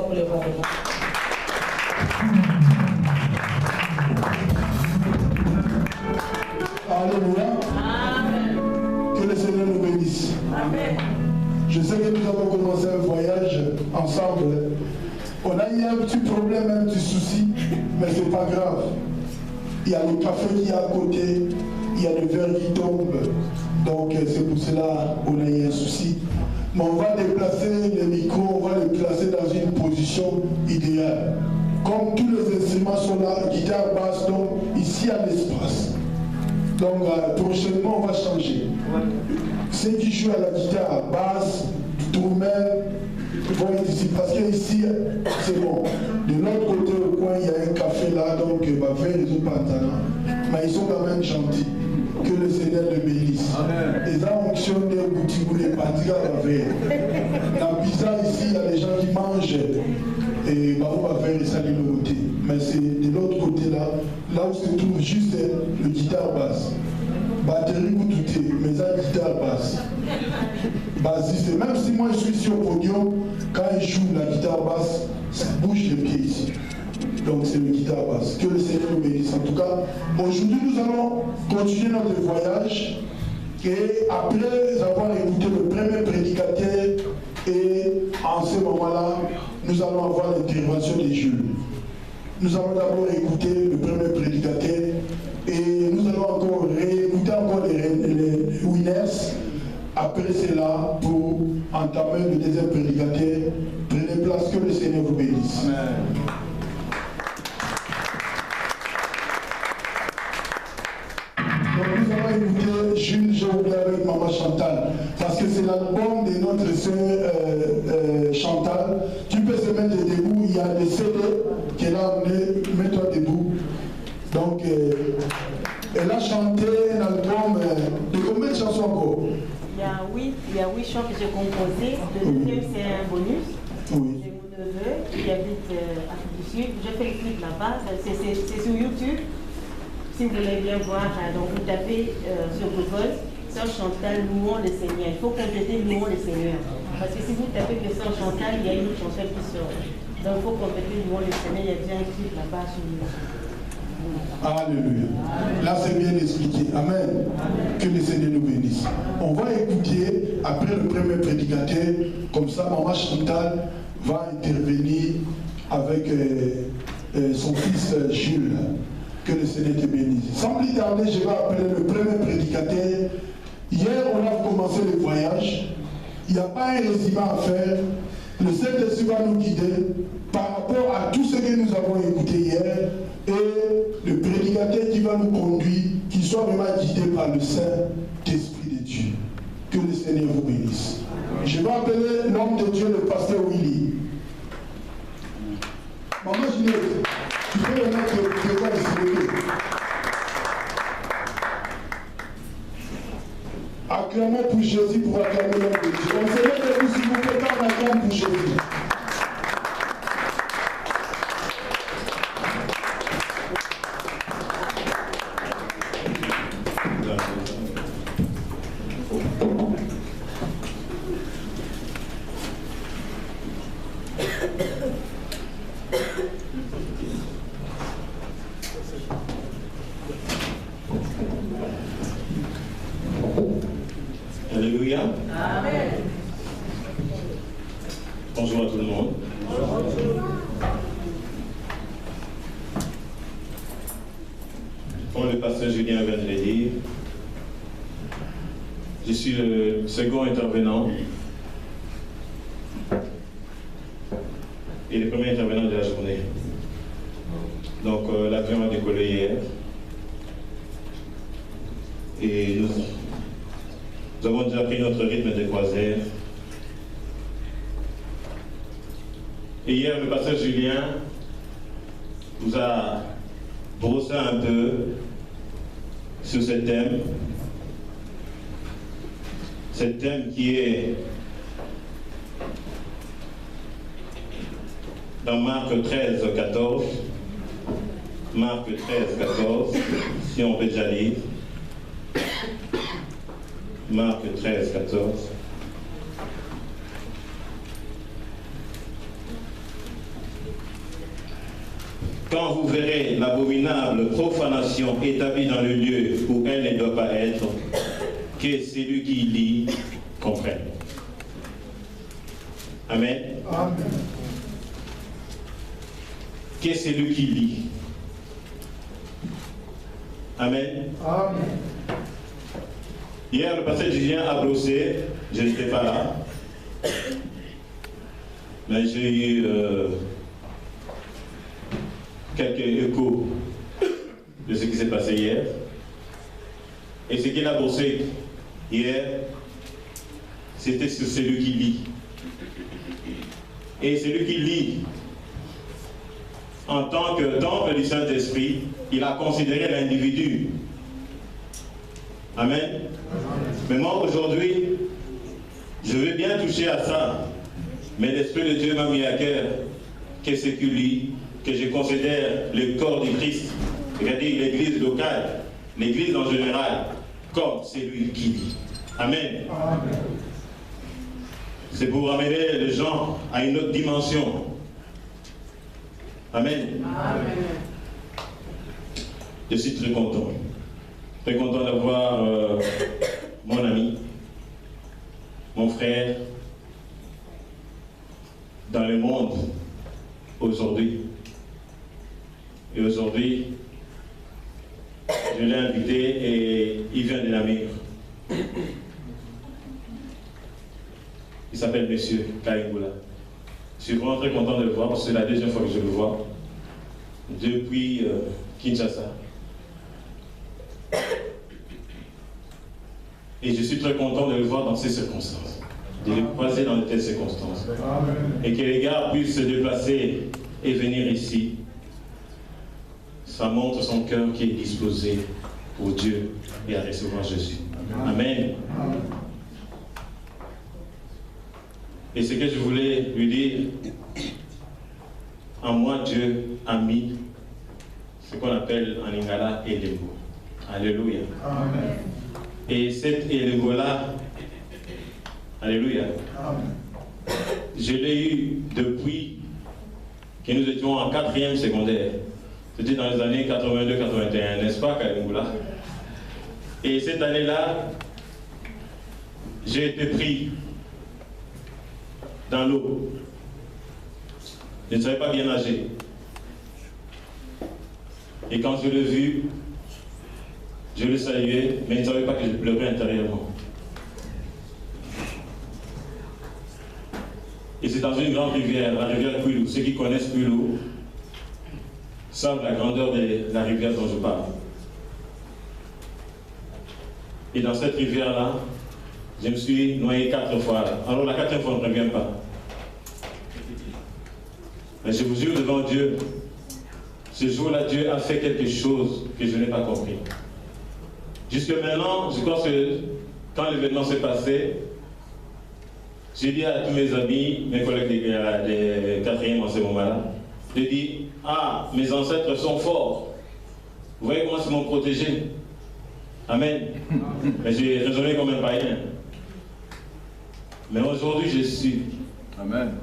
pour le bon moment. Alléluia. Amen. Que le Seigneur nous bénisse. Amen. Je sais que nous avons commencé un voyage ensemble. On a eu un petit problème, un petit souci, mais ce n'est pas grave. Il y a le café qui est à côté, il y a le verre qui tombe. Donc c'est pour cela qu'on a eu un souci. Mais on va déplacer le micro, on va le placer dans une position idéale. Comme tous les instruments sont là, guitare, basse, donc ici à l'espace. Donc prochainement on va changer. Ceux qui jouent à la guitare, basse, drummer, vont être ici. Parce que ici, c'est bon. De l'autre côté au coin, il y a un café là, donc va faire les autres pantalons. Mais ils sont quand même gentils. Que le Seigneur le bénisse. Les onctions des boutiques ou les parties à faire. La pizza ici, il y a des gens qui mangent. Et on va faire ça de l'autre côté. Mais c'est de l'autre côté là, là où se trouve juste le guitare basse. Batterie ou tout est, mais ça guitare basse. Bassiste. Même si moi je suis sur le podium, quand il joue la guitare basse, ça bouge les pieds ici. Donc c'est le guitare basse. Que le Seigneur nous bénisse. En tout cas, aujourd'hui nous allons continuer notre voyage. Et après avoir écouté le premier prédicateur, et en ce moment-là, nous allons avoir l'intervention des Jules. Nous allons d'abord écouter le premier prédicateur et nous allons encore réécouter encore les winners. Après cela, pour entamer le deuxième prédicateur, prenez place, que le Seigneur vous bénisse. Amen. Donc nous allons écouter Jules, j'ai oublié avec Maman Chantal, parce que c'est l'album de notre sœur Chantal. Tu peux se mettre debout, il y a des CD qu'elle a amené, mets-toi debout. Donc elle a chanté un album de combien de chansons encore? Il y a 8 chants que j'ai composés. Le deuxième, c'est un bonus. Oui. J'ai mon neveu qui habite Afrique du Sud. J'ai fait le clip là-bas. C'est sur YouTube. Si vous voulez bien voir, donc vous tapez sur Google, Sœur Chantal, louons le Seigneur. Il faut compléter louons le Seigneur. Parce que si vous tapez que Sœur Chantal, il y a une autre chanson qui sort. Donc il faut compléter louons le Seigneur. Il y a déjà un clip là-bas sur YouTube. Alléluia. Là, c'est bien expliqué. Amen. Que le Seigneur nous bénisse. On va écouter, après le premier prédicateur, comme ça, Maman Chantal va intervenir avec son fils Jules. Que le Seigneur te bénisse. Sans plus tarder, je vais appeler le premier prédicateur. Hier, on a commencé le voyage. Il n'y a pas un résumé à faire. Le Saint-Esprit va nous guider par rapport à tout ce que nous avons écouté hier. Et le prédicateur qui va nous conduire, qu'il soit vraiment guidé par le Saint-Esprit de Dieu. Que le Seigneur vous bénisse. Je vais appeler l'homme de Dieu, le pasteur Willy. Maman Juliette, tu peux le mettre devant le Seigneur. Acclamons pour Jésus pour acclamer l'homme de Dieu. On se met debout s'il vous plaît quand on acclame pour Jésus. Alléluia. Amen. Bonjour à tout le monde. Comme le pasteur Julien vient de le dire, je suis le second intervenant et le premier intervenant de la journée. Donc l'avion a décollé hier et nous avons déjà pris notre rythme de croisière. Et hier, le pasteur Julien nous a brossé un peu sur ce thème. Ce thème qui est dans Marc 13, 14. Marc 13, 14, si on peut déjà lire. Marc 13, 14. quand vous verrez l'abominable profanation établie dans le lieu où elle ne doit pas être, que celui qui lit comprenne. Amen. Amen. Que celui qui lit. Amen. Amen. Hier, le pasteur Julien a brossé, je n'étais pas là, mais j'ai eu quelques échos de ce qui s'est passé hier. Et ce qu'il a brossé hier, c'était sur celui qui lit. Et celui qui lit, en tant que temple du Saint-Esprit, il a considéré l'individu. Amen. Mais moi, aujourd'hui, je veux bien toucher à ça. Mais l'Esprit de Dieu m'a mis à cœur que ce qui lit, que je considère le corps du Christ, c'est-à-dire l'Église locale, l'Église en général, comme celui qui lit. Amen. Amen. C'est pour amener les gens à une autre dimension. Amen. Amen. Je suis très content. Très content d'avoir mon ami, mon frère, dans le monde aujourd'hui. Et aujourd'hui, je l'ai invité et il vient de Namur. Il s'appelle Monsieur Kaïboula. Je suis vraiment très content de le voir parce que c'est la deuxième fois que je le vois depuis Kinshasa. Et je suis très content de le voir dans ces circonstances, de le croiser dans de telles circonstances. Amen. Et que les gars puissent se déplacer et venir ici. Ça montre son cœur qui est disposé pour Dieu et à recevoir Jésus. Amen. Amen. Et ce que je voulais lui dire, en moi Dieu a mis ce qu'on appelle en lingala Elengo. Alléluia. Amen. Et cet Elengo-là, Alléluia, Amen. je l'ai eu depuis que nous étions en 4e secondaire. C'était dans les années 82-81, n'est-ce pas, Kalimboula? Et cette année-là, j'ai été pris dans l'eau. Je ne savais pas bien nager. Et quand je l'ai vu, je le saluais, mais je ne savais pas que je pleurais intérieurement. Et c'est dans une grande rivière, la rivière Kwilu. Ceux qui connaissent Kwilu savent la grandeur de la rivière dont je parle. Et dans cette rivière-là, je me suis noyé 4 fois. Alors la 4e fois, on ne revient pas. Mais je vous jure devant Dieu, ce jour-là, Dieu a fait quelque chose que je n'ai pas compris. Jusque maintenant, je pense que quand l'événement s'est passé, j'ai dit à tous mes amis, mes collègues des 4e en ce moment-là, de dire, ah, mes ancêtres sont forts. Vous voyez comment ils m'ont protégé. Amen. Mais j'ai raisonné comme un païen. Mais aujourd'hui, je suis. Amen.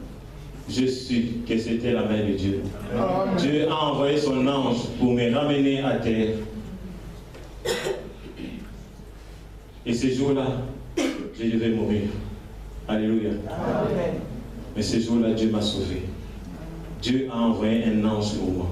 Je suis que c'était la main de Dieu. Amen. Dieu a envoyé son ange pour me ramener à terre. Et ce jour-là, je devais mourir. Alléluia. Amen. Mais ce jour-là, Dieu m'a sauvé. Dieu a envoyé un ange pour moi.